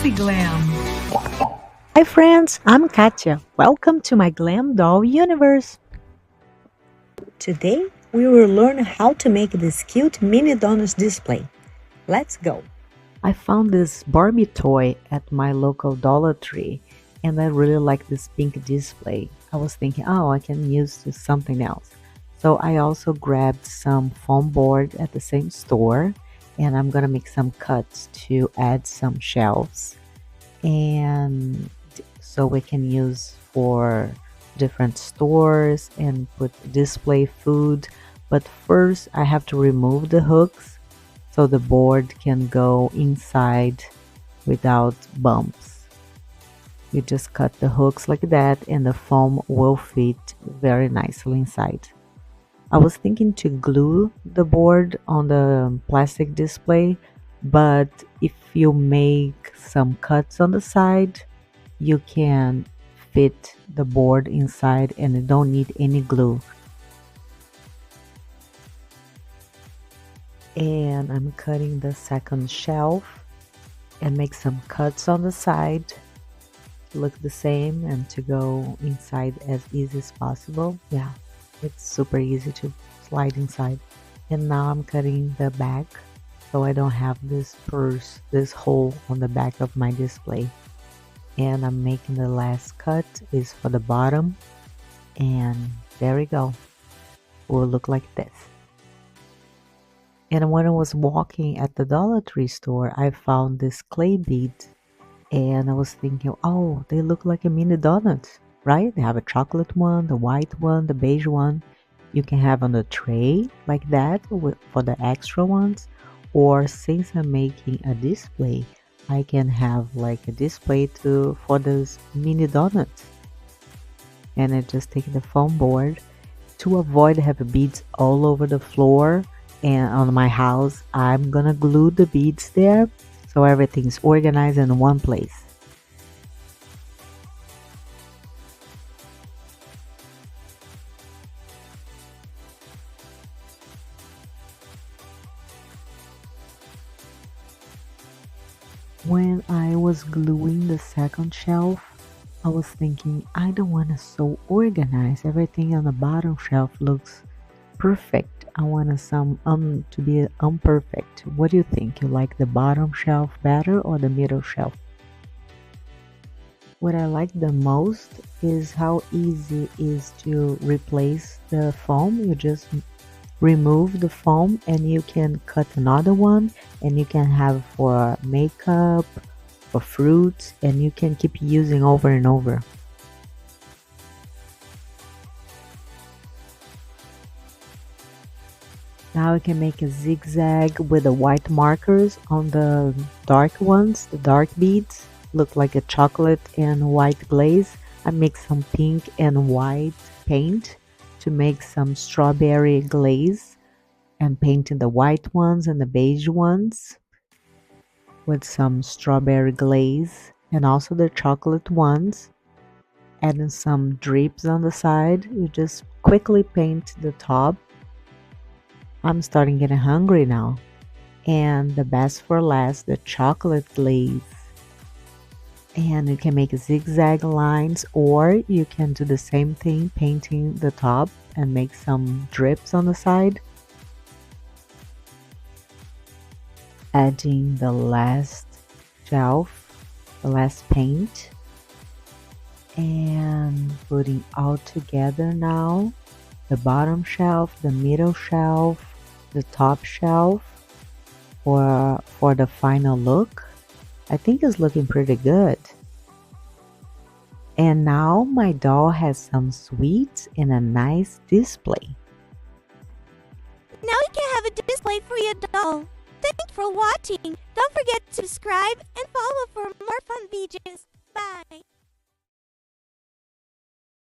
POPZGLAM. Hi friends, I'm Katya. Welcome to my Glam Doll universe. Today we will learn how to make this cute mini donuts display. Let's go! I found this Barbie toy at my local Dollar Tree and I really like this pink display. I was thinking, oh, I can use this something else. So I also grabbed some foam board at the same store and I'm gonna make some cuts to add some shelves and so we can use for different stores and put display food. But first I have to remove the hooks so the board can go inside without bumps. You just cut the hooks like that and the foam will fit very nicely inside. I was thinking to glue the board on the plastic display, but if you make some cuts on the side, you can fit the board inside and you don't need any glue. And I'm cutting the second shelf and make some cuts on the side to look the same and to go inside as easy as possible. Yeah, it's super easy to slide inside. And now I'm cutting the back so I don't have this hole on the back of my display. And I'm making the last cut is for the bottom, and there we go. It will look like this. And when I was walking at the Dollar Tree store, I found this clay beads and I was thinking, oh, they look like a mini donut, right? They have a chocolate one, the white one, the beige one. You can have on the tray like that for the extra ones, or since I'm making a display, I can have like a display for those mini donuts. And I just take the foam board to avoid having beads all over the floor and on my house. I'm gonna glue the beads there so everything's organized in one place. When I was gluing the second shelf, I was thinking I don't want to so organized. Everything on the bottom shelf looks perfect. I want some to be imperfect. What do you think? You like the bottom shelf better or the middle shelf? What I like the most is how easy it is to replace the foam. You just remove the foam and you can cut another one and you can have for makeup, for fruits, and you can keep using over and over. Now I can make a zigzag with the white markers on the dark ones, the dark beads. Look like a chocolate and white glaze. I mix some pink and white paint to make some strawberry glaze and painting the white ones and the beige ones with some strawberry glaze and also the chocolate ones. Adding some drips on the side. You just quickly paint the top. I'm starting getting hungry now. And the best for last, the chocolate glaze. And you can make zigzag lines or you can do the same thing, painting the top and make some drips on the side. Adding the last shelf, the last paint, and putting all together now. The bottom shelf, the middle shelf, the top shelf for the final look. I think it's looking pretty good. And now my doll has some sweets and a nice display. Now you can have a display for your doll. Thanks for watching. Don't forget to subscribe and follow for more fun videos. Bye.